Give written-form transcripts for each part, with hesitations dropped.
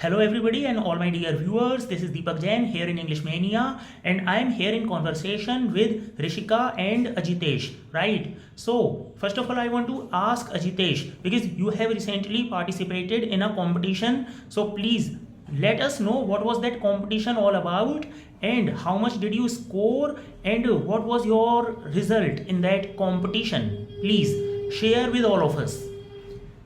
Hello everybody and all my dear viewers, this is Deepak Jain here in English Mania and I am here in conversation with Rishika and Ajitesh, right? So, first of all I want to ask Ajitesh because you have recently participated in a competition, so please let us know what was that competition all about and how much did you score and what was your result in that competition. Please share with all of us.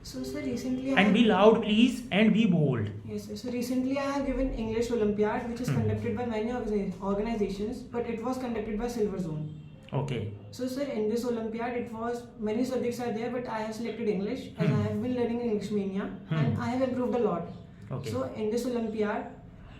So, sir, recently I And have, be loud please and be bold. yes, sir. So recently I have given English Olympiad, which is conducted by many organizations, but it was conducted by Silver Zone. Okay. So, sir, in this Olympiad, it was many subjects are there, but I have selected English as I have been learning in English Mania, and I have improved a lot. Okay. So, in this Olympiad,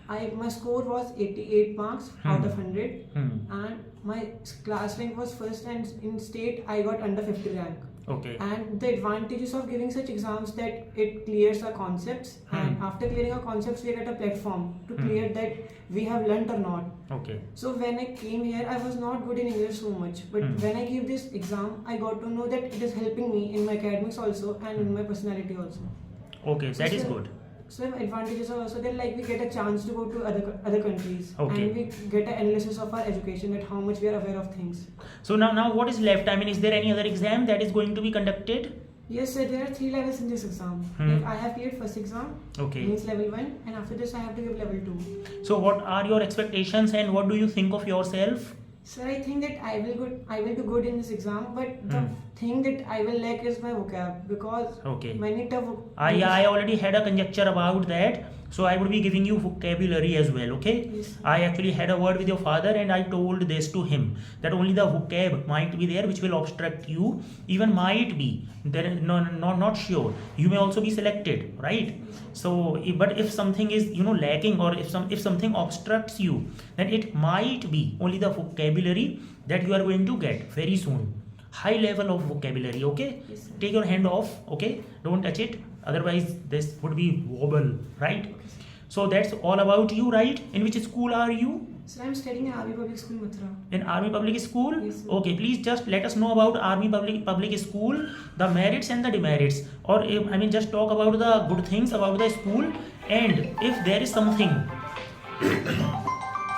my score was 88 marks out of 100, and my class rank was first, and in state I got under 50 rank. Okay. And the advantages of giving such exams that it clears our concepts, and after clearing our concepts we get a platform to clear that we have learnt or not. Okay. So when I came here I was not good in English so much, but when I gave this exam I got to know that it is helping me in my academics also and in my personality also. Okay, that is So, good. So advantages are also that, like, we get a chance to go to other countries, Okay. and we get an analysis of our education, that how much we are aware of things. So now what is left? I mean, is there any other exam that is going to be conducted? Yes, sir, there are 3 levels in this exam. Like, I have cleared first exam, Okay. means level 1, and after this I have to give level 2. So what are your expectations and what do you think of yourself? Sir, I think that I will do good in this exam, but the thing that I will lack is my vocab, because Okay. many tough. I already had a conjecture about that. So I would be giving you vocabulary as well, okay? Yes. I actually had a word with your father and I told this to him that only the vocab might be there which will obstruct you, even might be. There, not sure. You may also be selected, right? So, but if something is lacking, or if something obstructs you, then it might be only the vocabulary that you are going to get very soon. High level of vocabulary, okay? Yes, Take your hand off, okay? Don't touch it, otherwise this would be wobble, right? So that's all about you, right? In which school are you? Sir, I am studying in Army Public School, Mathura. In Army Public School? Yes, sir. Okay, please just let us know about Army Public School, the merits and the demerits, or just talk about the good things about the school, and if there is something.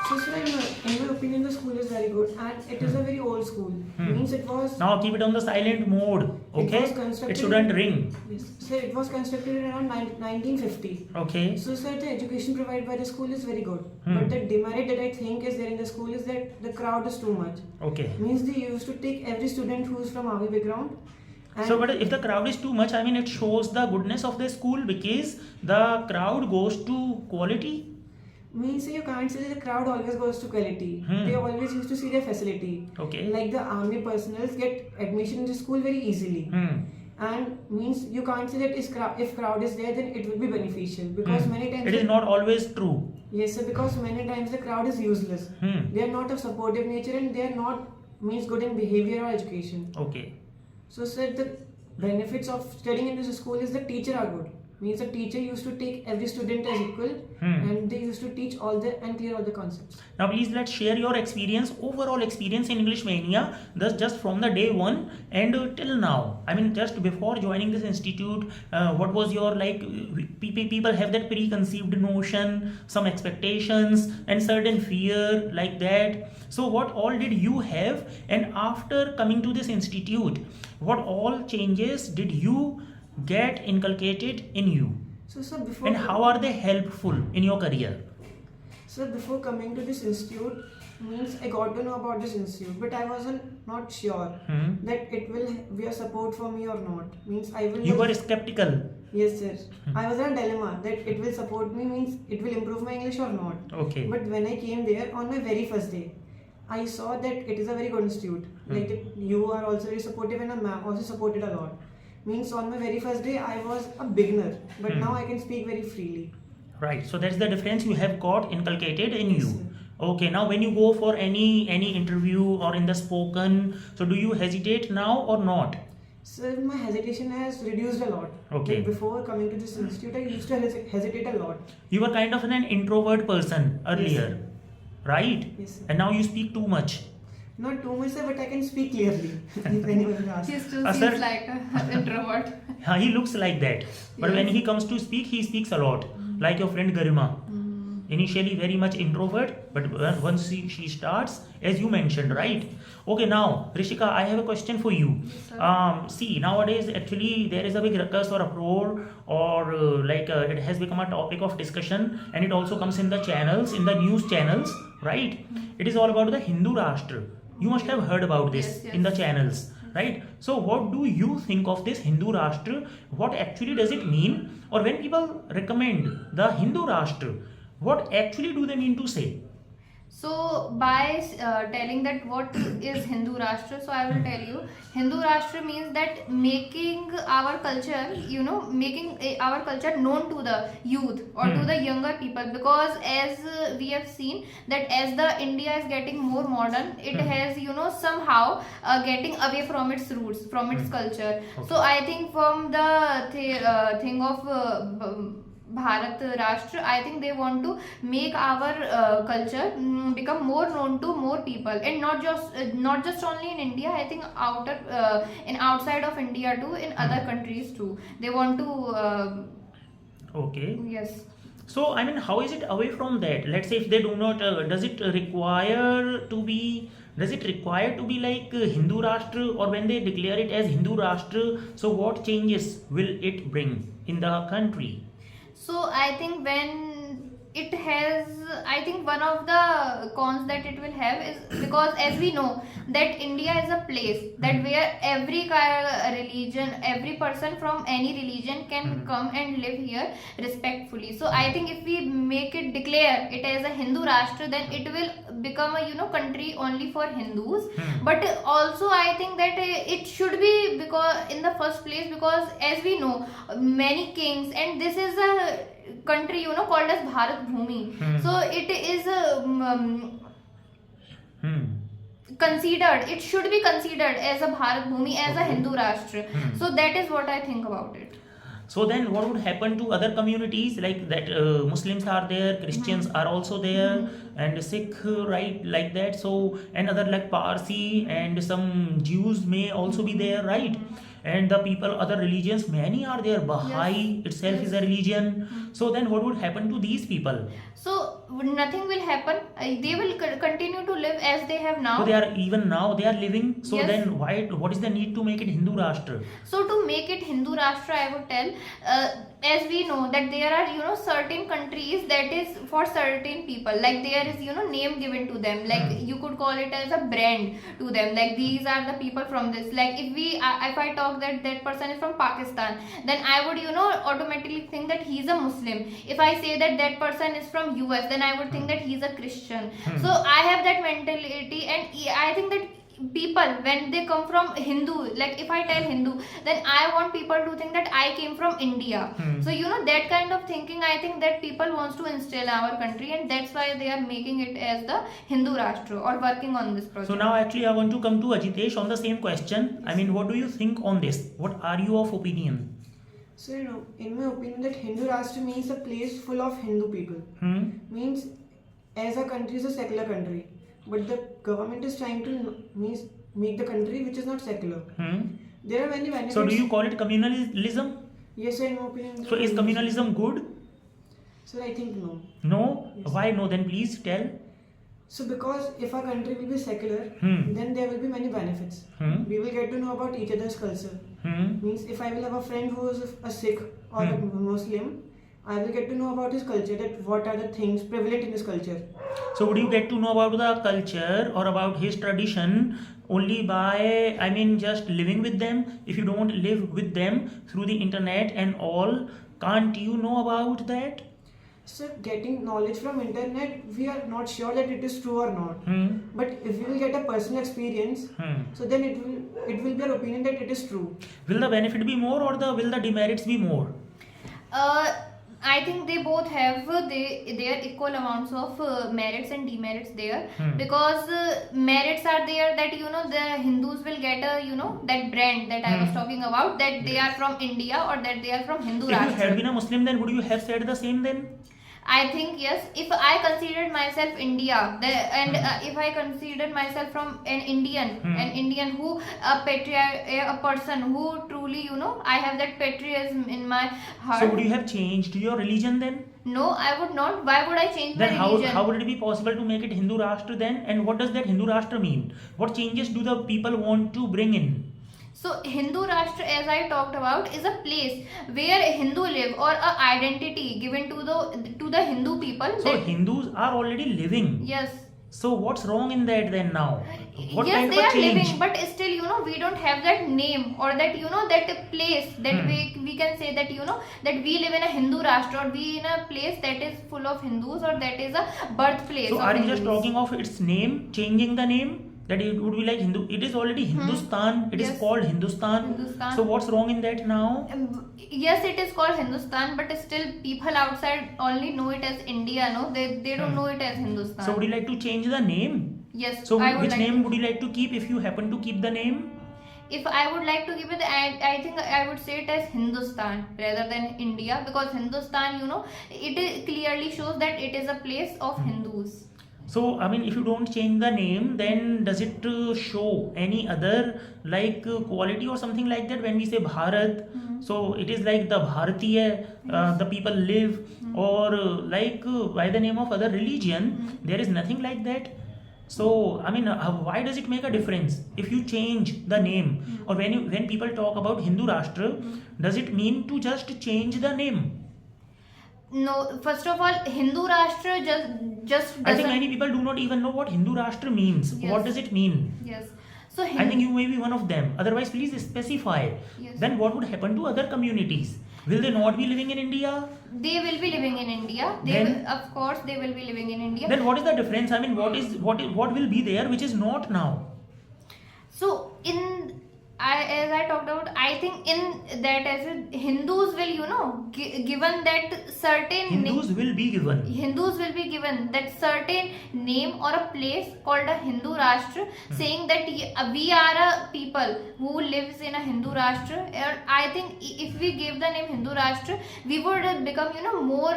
So, sir, in my opinion, the school is very good, and it is a very old school. Means it was. Now keep it on the silent mode, okay? was constructed It shouldn't ring. Yes, sir, it was constructed around 1950. Okay. So, sir, the education provided by the school is very good. But the demerit that I think is there in the school is that the crowd is too much. Okay. Means they used to take every student who is from army background. And So, but if the crowd is too much, I mean, it shows the goodness of the school because the crowd goes to quality. means you can't say that the crowd always goes to quality. They always used to see their facility. Okay. Like the army personals get admission in the school very easily. And means you can't say that if crowd is there, then it will be beneficial, because many times It is not always true. Yes, sir, because many times the crowd is useless. They are not of supportive nature, and they are not means good in behavior or education. Okay. So, sir, the benefits of studying in this school is the teacher are good. Means the teacher used to take every student as equal, and they used to teach and clear all the concepts. Now, please let's share your experience, overall experience in English Mania, thus just from the day one and till now. I mean, just before joining this institute, what was your people have that preconceived notion, some expectations, and certain fear like that. So, what all did you have, and after coming to this institute, what all changes did you get inculcated in you, So, sir, before and how are they helpful in your career? So, before coming to this institute, means I got to know about this institute, but I wasn't not sure that it will be a support for me or not. Means I will. You were skeptical. Yes, sir. I was in a dilemma that it will support me, means it will improve my English or not. Okay. But when I came there on my very first day, I saw that it is a very good institute. Like you are also very supportive, and a ma'am also supported a lot. Means on my very first day I was a beginner, but now I can speak very freely. Right. So that's the difference you have got inculcated in you. sir. Okay. Now, when you go for any interview or in the spoken, so do you hesitate now or not? Sir, my hesitation has reduced a lot. Okay. Like before coming to this institute, I used to hesitate a lot. You were kind of an introvert person earlier, right? Yes, sir. And now you speak too much. Not too much, sir, but I can speak clearly if anyone asks. He still Sir. seems like an introvert. He looks like that, but when he comes to speak, he speaks a lot. like your friend Garima. Initially very much introvert, but once she starts, as you mentioned, right? Okay, now Rishika, I have a question for you. See, nowadays actually there is a big ruckus or uproar, or it has become a topic of discussion, and it also comes in the channels, in the news channels, right? It is all about the Hindu Rashtra. You must have heard about this Yes, yes. in the channels, right? So what do you think of this Hindu Rashtra? What actually does it mean? Or when people recommend the Hindu Rashtra, what actually do they mean to say? So by telling that what is Hindu Rashtra, so I will tell you, Hindu Rashtra means that making our culture, making our culture known to the youth or to the younger people, because as we have seen that as the India is getting more modern, it has somehow getting away from its roots, from its culture. Okay. So I think from the thing of Bharat Rashtra, I think they want to make our culture become more known to more people, and not just only in India. I think in outside of India too, in other countries too. They want to Okay. yes. So, I mean, how is it away from that? Let's say if they do not, does it require to be like Hindu Rashtra, or when they declare it as Hindu Rashtra, so what changes will it bring in the country? So I think when it has, I think one of the cons that it will have is because as we know that India is a place that where every religion, every person from any religion can come and live here respectfully. So I think if we make it declare it as a Hindu Rashtra, then it will become a country only for Hindus. But also I think that it should be, because in the first place, because as we know many kings, and this is a country called as Bharat Bhumi. So it is considered, it should be considered as a Bharat Bhumi, as a Hindu Rashtra. So that is what I think about it. So then what would happen to other communities like that? Muslims are there, Christians are also there, and Sikh, right, like that. So, and other like Parsi and some Jews may also be there, right? And the people, other religions, many are there. Baha'i itself is a religion. So then what would happen to these people? So nothing will happen. They will continue to live as they have now. So they are, even now they are living. So Yes. then what is the need to make it Hindu Rashtra? So to make it Hindu Rashtra, I would tell, as we know that there are certain countries that is for certain people, like there is name given to them, like you could call it as a brand to them, like these are the people from this. Like if I talk that person is from Pakistan, then I would automatically think that he's a Muslim. If I say that person is from US, then I would think that he's a Christian. So I have that mentality, and I think that people, when they come from Hindu, like if I tell Hindu, then I want people to think that I came from India. So that kind of thinking, I think that people wants to instill in our country, and that's why they are making it as the Hindu Rashtra or working on this project. So now actually I want to come to Ajitesh on the same question. I mean, what do you think on this? What are you of opinion? So in my opinion, that Hindu Rashtra means a place full of Hindu people. Means as a country is a secular country, but the government is trying to make the country which is not secular. There are many benefits. So do you call it communalism? Yes, in my opinion. So is communalism good? Sir, I think no. No? Yes. Why no? Then please tell. So because if our country will be secular, then there will be many benefits. We will get to know about each other's culture. Means if I will have a friend who is a Sikh or a Muslim, I will get to know about his culture, that what are the things prevalent in his culture. So would you get to know about the culture or about his tradition only by, I mean, just living with them? If you don't live with them through the internet and all, can't you know about that? So getting knowledge from internet, we are not sure that it is true or not. But if we will get a personal experience, so then it will be our opinion that it is true. Will the benefit be more, or will the demerits be more? I think they both have their equal amounts of merits and demerits there, because merits are there that the Hindus will get a that brand that I was talking about, that they are from India or that they are from Hindu If you had Rashtra. been a Muslim, then would you have said the same then? I think yes. If I considered myself India, and if I considered myself from an Indian who a person who truly, I have that patriotism in my heart. So would you have changed your religion then? No, I would not. Why would I change Then my religion? how would it be possible to make it Hindu Rashtra then? And what does that Hindu Rashtra mean? What changes do the people want to bring in? So Hindu Rashtra, as I talked about, is a place where Hindu live, or a identity given to the Hindu people. So Hindus are already living. Yes. So what's wrong in that then now? What Yes, kind they of a are change? living, but still, we don't have that name, or that that place that we can say that that we live in a Hindu Rashtra, or we in a place that is full of Hindus, or that is a birthplace. So of are you Hindus. just talking of its name, changing the name? That it would be like Hindu. It is already Hindustan. It is Yes. called Hindustan. Hindustan. So what's wrong in that now? Yes, it is called Hindustan, but still people outside only know it as India. No, they don't know it as Hindustan. So would you like to change the name? Yes. So I would which like name would you like to keep if you happen to keep the name? If I would like to give it, I think I would say it as Hindustan rather than India, because Hindustan, it clearly shows that it is a place of Hindus. So, I mean, if you don't change the name, then does it show any other like quality or something like that when we say Bharat? So, it is like the Bharatiya, the people live, or by the name of other religion, there is nothing like that. So, I mean, why does it make a difference if you change the name? Or when people talk about Hindu Rashtra, does it mean to just change the name? No, first of all, Hindu Rashtra just I think doesn't. many people do not even know what Hindu Rashtra means. Yes. What does it mean? Yes. So I think you may be one of them. Otherwise, please specify. Yes. Then what would happen to other communities? Will they not be living in India? They will be living in India. Of course, they will be living in India. Then what is the difference? I mean, what will be there which is not now? So as I talked about, I think in that as Hindus will given that certain Hindus will be given. Hindus will be given that certain name or a place called a Hindu Rashtra, saying that we are a people who lives in a Hindu Rashtra. And I think if we give the name Hindu Rashtra, we would become more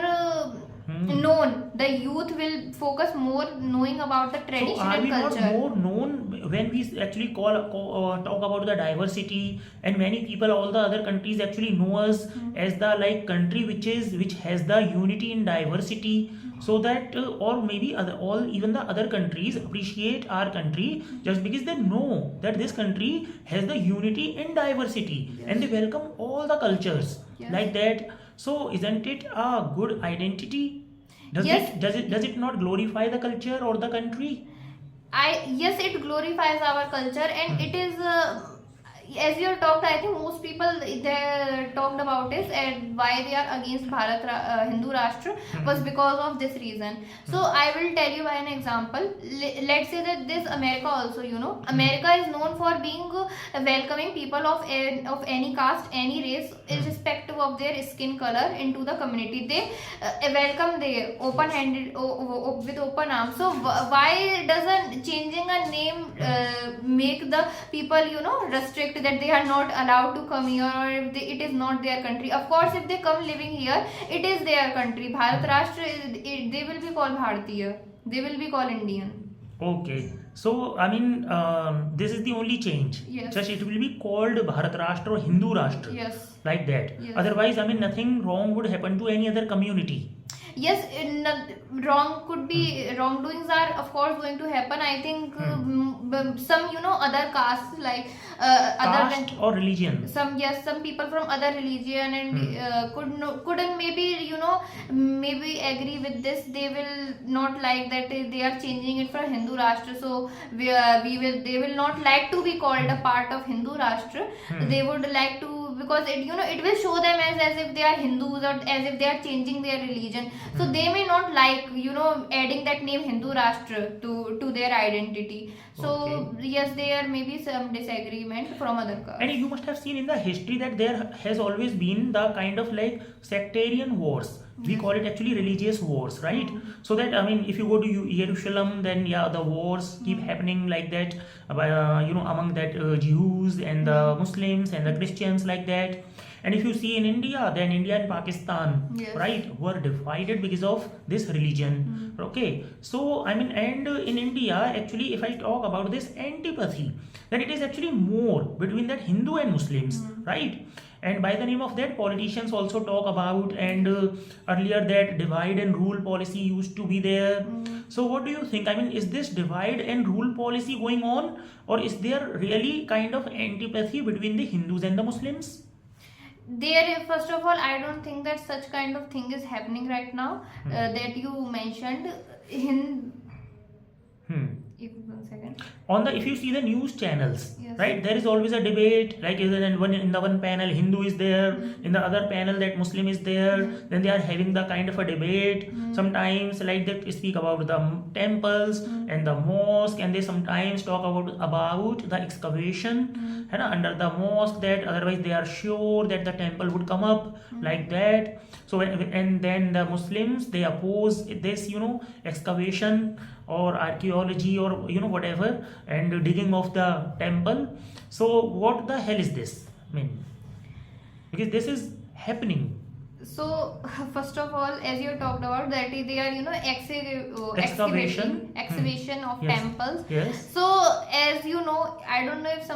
known. The youth will focus more knowing about the tradition So are and we culture. not more known when we actually talk about the diversity, and many people, all the other countries actually know us as the country which has the unity in diversity, so that or maybe even the other countries appreciate our country just because they know that this country has the unity in diversity, and they welcome all the cultures like that. So isn't it a good identity? Does it not glorify the culture or the country? Yes, it glorifies our culture, and it is as you talked. I think most people they talked about it, and why they are against Hindu Rashtra was because of this reason. So I will tell you by an example. Let's say that this America also, America is known for being welcoming people of any caste, any race, irrespective of their skin color, into the community. They welcome they open-handed, with open arms. So why doesn't changing a name make the people restrict that they are not allowed to come here, or if it is not their country? Of course, if they come living here, it is their country. Bharat Rashtra, they will be called Bharatiya. They will be called Indian. Okay. So, I mean, this is the only change. Yes. Just it will be called Bharat Rashtra or Hindu Rashtra. Yes. Like that. Yes. Otherwise, I mean, nothing wrong would happen to any other community. Yes, wrongdoings are of course going to happen. I think some other castes like Caste or religion. some people from other religion and couldn't maybe maybe agree with this. They will not like that they are changing it for Hindu Rashtra. So they will not like to be called a part of Hindu Rashtra. They would like to, because it will show them as if they are Hindus, or as if they are changing their religion. So they may not like adding that name Hindu Rashtra to their identity. So yes, there may be some disagreement from other castes. And you must have seen in the history that there has always been the kind of sectarian wars. We call it actually religious wars, right? So that, I mean, if you go to Jerusalem, then the wars keep happening like that, among that Jews and the Muslims and the Christians, like that. And if you see in India, then India and Pakistan, Yes. right, were divided because of this religion. Okay, so I mean, and in India, actually, if I talk about this antipathy, then it is actually more between that Hindu and Muslims, right? And by the name of that, politicians also talk about, and earlier that divide and rule policy used to be there. So what do you think? I mean, is this divide and rule policy going on, or is there really kind of antipathy between the Hindus and the Muslims? There, first of all, I don't think that such kind of thing is happening right now. That you mentioned in. Hmm. One second. On the, if you see the news channels, Yes. right, there is always a debate, like in the one panel Hindu is there, in the other panel that Muslim is there, then they are having the kind of a debate. Sometimes like they speak about the temples and the mosque, and they sometimes talk about the excavation under the mosque, that otherwise they are sure that the temple would come up, like that. So and then the Muslims, they oppose this, excavation or archaeology or whatever, and digging of the temple. So what the hell is this? I mean, because this is happening. So first of all, as you talked about that they are Excavation. excavation of Yes. temples. Yes. So as you know, I don't know if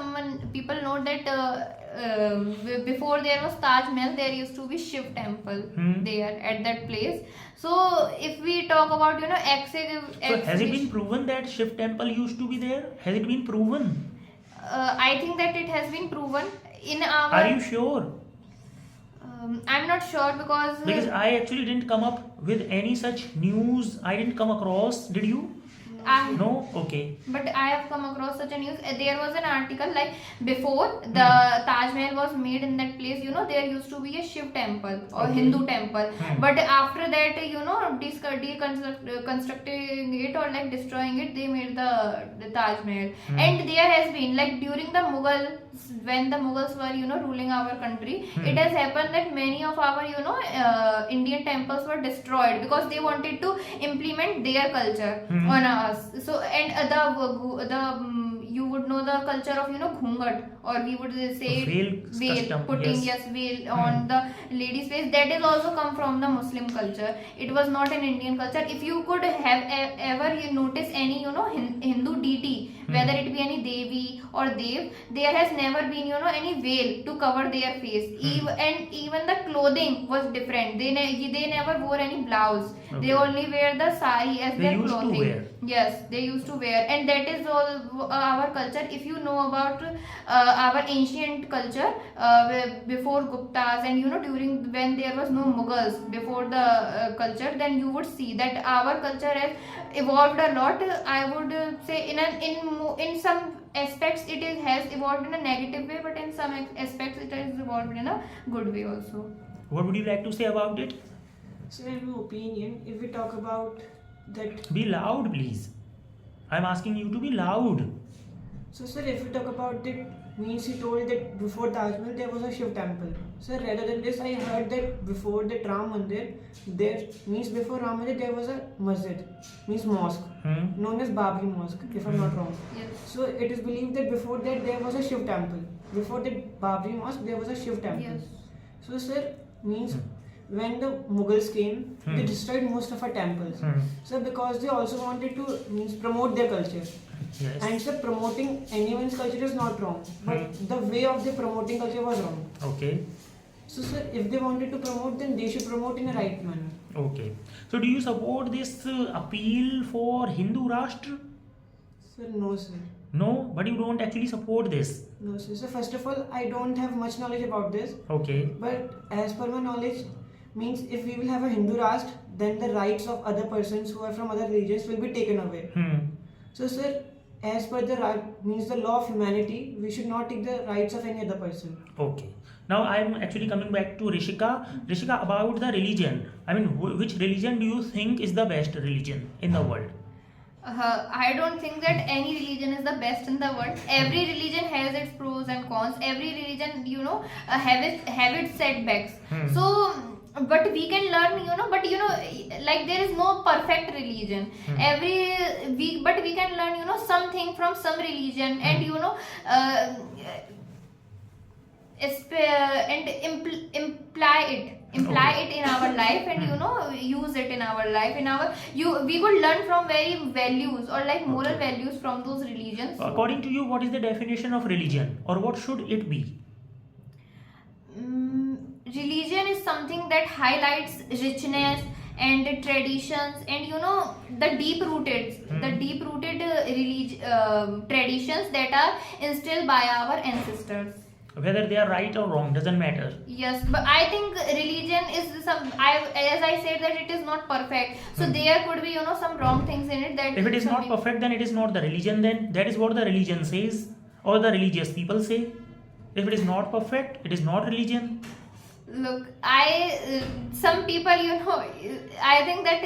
people know that before there was Taj Mahal, there used to be Shiv temple there at that place. So if we talk about So has it been proven that Shiv temple used to be there? Has it been proven? I think that it has been proven in our. Are you sure? I'm not sure because Because I actually didn't come up with any such news. I didn't come across. Did you? No? Okay. But I have come across such a news. There was an article like before the Taj Mahal was made in that place, there used to be a Shiv temple or Okay. Hindu temple. But after that, deconstructing it or like destroying it, they made the Taj Mahal. And there has been like during the Mughals, when the Mughals were, ruling our country, it has happened that many of our, Indian temples were destroyed because they wanted to implement their culture on us. So and you would know the culture of ghungat, or we would say Veil custom, putting yes. veil on the lady's face. That is also come from the Muslim culture. It was not an Indian culture. If you could have ever notice any Hindu deity, whether it be any Devi or Dev, there has never been any veil to cover their face. And even the clothing was different. They never wore any blouse. Okay. They only wear the sari as They their used to clothing. wear. Yes, they used to wear, and that is all our culture. If you know about our ancient culture before Guptas, and during when there was no Mughals before the culture, then you would see that our culture has evolved a lot. I would say in some aspects has evolved in a negative way, but in some aspects it has evolved in a good way also. What would you like to say about it? So in my opinion, if we talk about that, Be loud, please. I'm asking you to be loud. so sir, if we talk about it, means he told that before Taj Mahal there was a Shiv temple. So rather than this, I heard that before the Ram Mandir, before Ram Mandir there was a masjid, means mosque, known as Babri Mosque, if I'm not wrong. Yes. So it is believed that before that there was a Shiv temple. Before the Babri Mosque there was a Shiv temple. Yes. So sir, means when the Mughals came, they destroyed most of our temples. So because they also wanted to promote their culture. Yes. And so promoting anyone's culture is not wrong, but the way of the promoting culture was wrong. Okay. So sir, if they wanted to promote, then they should promote in a right manner. Okay. So do you support this appeal for Hindu Rashtra? Sir, no sir. No, but you don't actually support this. No sir. So first of all, I don't have much knowledge about this. Okay. But as per my knowledge, means if we will have a Hindu Rashtra, then the rights of other persons who are from other religions will be taken away. So sir, as per the law of humanity, we should not take the rights of any other person. Okay. Now I'm actually coming back to Rishika. Rishika, about the religion. I mean, which religion do you think is the best religion in the world? I don't think that any religion is the best in the world. Every religion has its pros and cons. Every religion, have its setbacks. So, but we can learn, like there is no perfect religion. But we can learn, something from some religion, and imply it in our life, and use it in our life, we could learn from very values or like moral Okay. values from those religions. According to you, what is the definition of religion, or what should it be? Religion is something that highlights richness and traditions, and the deep rooted traditions that are instilled by our ancestors. Whether they are right or wrong doesn't matter. Yes, but I think religion is as I said, that it is not perfect. So there could be some wrong things in it. That If it is not some perfect, then it is not the religion. Then that is what the religion says, or the religious people say. If it is not perfect, it is not religion. Look, some people, I think that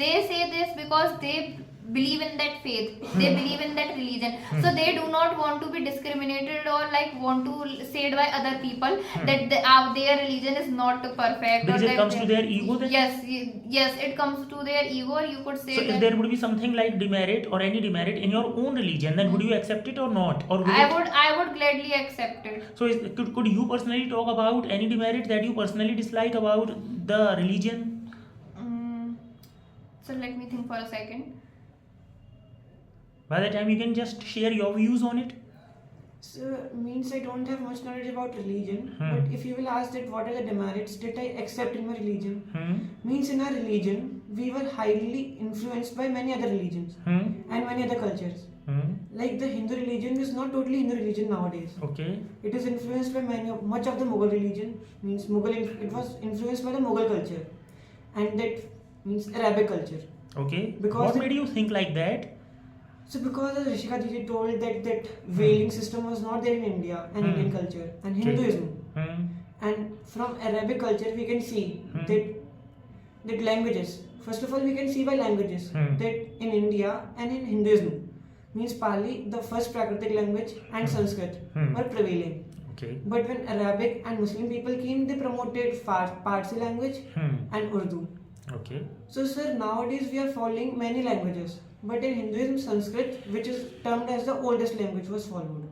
they say this because they believe in that faith, they believe in that religion, so they do not want to be discriminated or like want to say it by other people that their religion is not perfect, Because or it that comes to their ego then? yes, it comes to their ego, or you could say So that if there would be something like demerit or any demerit in your own religion, then would you accept it or not? Or would I would gladly accept it. So could you personally talk about any demerit that you personally dislike about the religion? So let me think for a second. By the time you can just share your views on it. So means I don't have much knowledge about religion, Hmm. but if you will ask that what are the demerits that I accept in my religion, means in our religion we were highly influenced by many other religions and many other cultures. Like the Hindu religion is not totally Hindu religion nowadays. Okay. It is influenced by much of the Mughal religion. Means it was influenced by the Mughal culture, and that means Arabic culture. Okay. Because What made you think like that? So because as Rishika Didi told that veiling system was not there in India and Indian culture and Okay. Hinduism, and from Arabic culture we can see that languages. First of all, we can see by languages that in India and in Hinduism means Pali, the first Prakritic language, and Sanskrit were prevailing. Okay. But when Arabic and Muslim people came, they promoted Parsi language and Urdu. Okay. So sir, nowadays we are following many languages, but in Hinduism, Sanskrit, which is termed as the oldest language, was followed.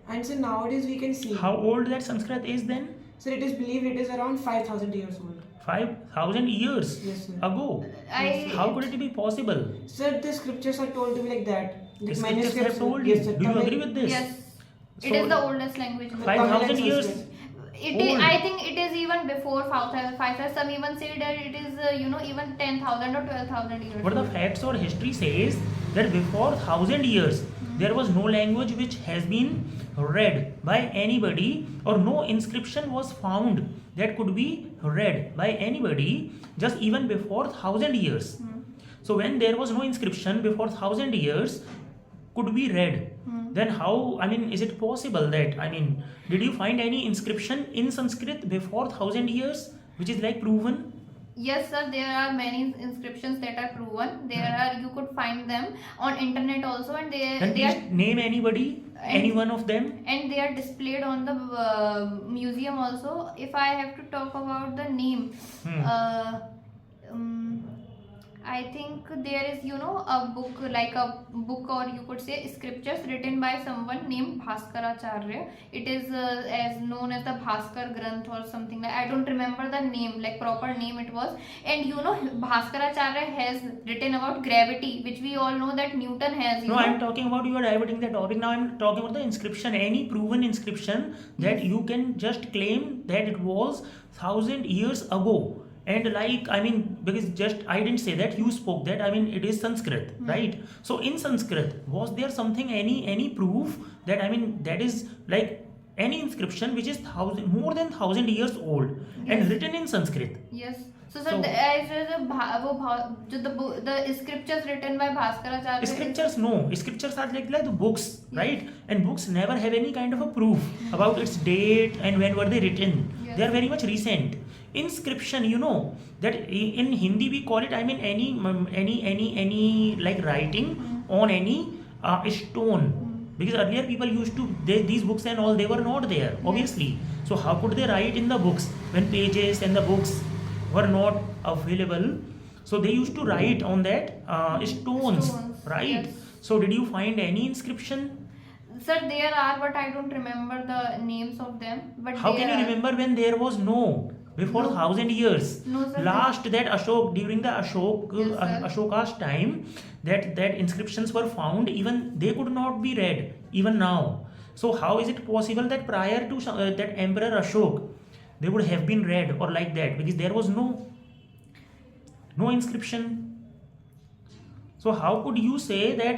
And so nowadays we can see. How old that Sanskrit is then? Sir, it is believed it is around 5,000 years old. 5,000 years Yes, sir. ago. How could it be possible? Sir, the scriptures are told to be like that. The The scriptures have told yes, you. sir. Do you Tamil- agree with this? Yes, it So- is the oldest language. 5,000 Tamil and years. Sanskrit. Old. I think it is even before 5,000. Some even say that it is even 10,000 or 12,000 years. But the facts or history says that before 1,000 years, there was no language which has been read by anybody, or no inscription was found that could be read by anybody just even before 1,000 years. So when there was no inscription before 1,000 years could be read, then how, is it possible that, did you find any inscription in Sanskrit before 1,000 years which is like proven? Yes, sir. There are many inscriptions that are proven. You could find them on internet also, and Then they are please name anybody, any one of them. and they are displayed on the museum also. If I have to talk about the name, I think there is a book or you could say scriptures written by someone named Bhaskaracharya. It is as known as the Bhaskar Granth or something like, I don't remember the name, like proper name it was. And Bhaskaracharya has written about gravity, which we all know that Newton has. No, I'm talking about, you are diverting the topic. Now I'm talking about the inscription, any proven inscription that you can just claim that it was 1,000 years ago. And because just I didn't say that, you spoke that, it is Sanskrit, right? So in Sanskrit, was there something, any proof that, that is like any inscription which is more than 1,000 years old and written in Sanskrit? Yes. So, sir, So- the scriptures written by Bhaskaracharya. Scriptures, no. Scriptures are like the books, right? And books never have any kind of a proof about its date and when were they written. Yes. They are very much recent. Inscription, that in Hindi we call it, any like writing on any stone. Because earlier people used to, these books and all, they were not there, obviously. So how could they write in the books when pages and the books were not available? So they used to write on that stones, right? Yes. So did you find any inscription? Sir, there are, but I don't remember the names of them. But How there can you are. remember when there was no before No. 1,000 years? No, sir. Last that Ashok during the Ashok Yes, sir. Ashoka's time, that inscriptions were found. Even they could not be read even now. So how is it possible that prior to that Emperor Ashok, they would have been read or like that, because there was no inscription. So how could you say that?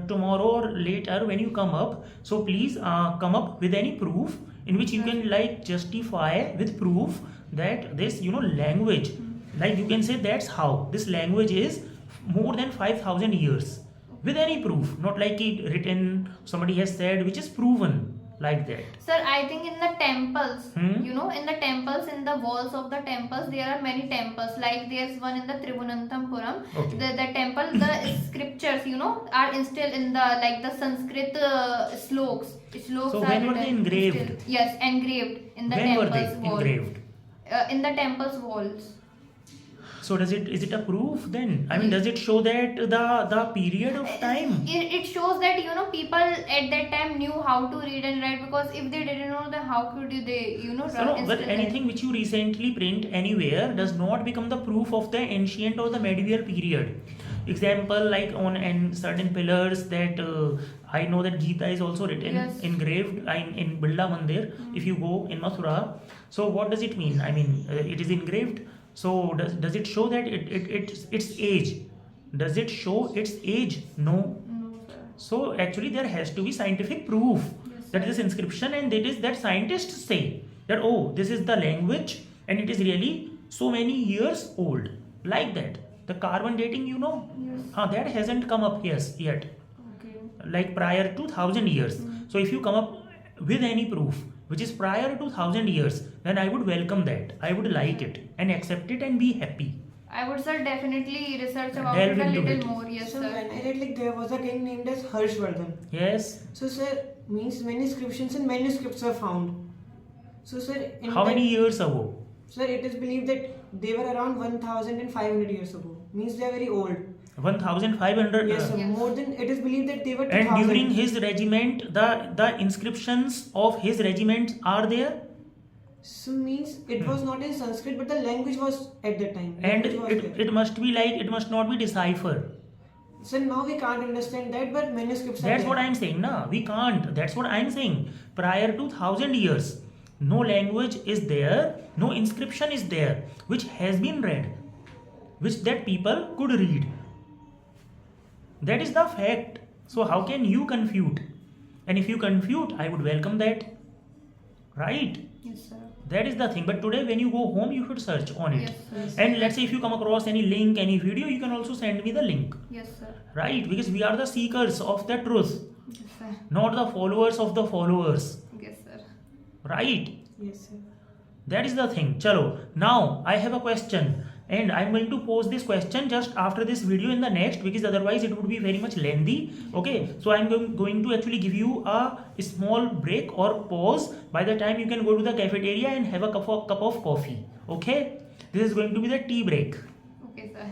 Tomorrow or later when you come up, so please come up with any proof in which you can like justify with proof that this language, like you can say that's how this language is more than 5,000 years with any proof, not like it written somebody has said, which is proven like that. Sir, I think in the temples, Hmm? in the temples, in the walls of the temples, there are many temples. Like there's one in the Trivunanthapuram. Okay. The temple, the scriptures, are instilled in the like the Sanskrit sloks. Sloks So are when were they written engraved? instilled- Yes, engraved in the When were they temples wall. engraved? In the temples walls. So is it a proof then? Does it show that the period of time? It shows that people at that time knew how to read and write, because if they didn't know, then how could they So no, instill but that? anything which you recently print anywhere does not become the proof of the ancient or the medieval period. Example, like on and certain pillars that I know that Gita is also written, Yes. engraved in Birla Mandir. If you go in Mathura, so what does it mean? It is engraved. So does it show that its age? Does it show its age? No. No, sir. So actually there has to be scientific proof Yes, that sir. this inscription, and that is that scientists say that this is the language and it is really so many years old, like that. The carbon dating, Yes. that hasn't come up yet, Okay. like prior to 1,000 years. So if you come up with any proof which is prior to 1,000 years, then I would welcome that. I would like it and accept it and be happy. I would, sir, definitely research about Delve it a into little it. more. Yes, So sir. when I read, like, there was a king named as Harshvardhan. Yes. So sir, means many inscriptions and manuscripts were found. So sir, in How that- many years ago? Sir, it is believed that they were around 1,500 years ago. Means they are very old. 1,500. Yes, sir. Yes. More than, it is believed that they were And 2,000. during his regiment, the inscriptions of his regiment are there, So means it was not in Sanskrit, but the language was at that time. and Language was there. it must be like, it must not be decipher. So now we can't understand that, but manuscripts are That's there. what I'm saying. No, we can't. That's what I'm saying. Prior to 1,000 years, no language is there, no inscription is there, which has been read, which that people could read. That is the fact. So how can you confute? And if you confute, I would welcome that. Right? Yes, sir. That is the thing. But today when you go home, you should search on it. Yes, sir. And let's say if you come across any link, any video, you can also send me the link. Yes, sir. Right? Because we are the seekers of the truth, Yes, sir. not the followers of the followers. Yes, sir. Right? Yes, sir. That is the thing. Chalo. Now I have a question, and I'm going to pose this question just after this video in the next, because otherwise it would be very much lengthy. Okay, so I'm going to actually give you a small break or pause. By the time you can go to the cafeteria and have a cup of coffee. Okay, this is going to be the tea break. Okay, sir.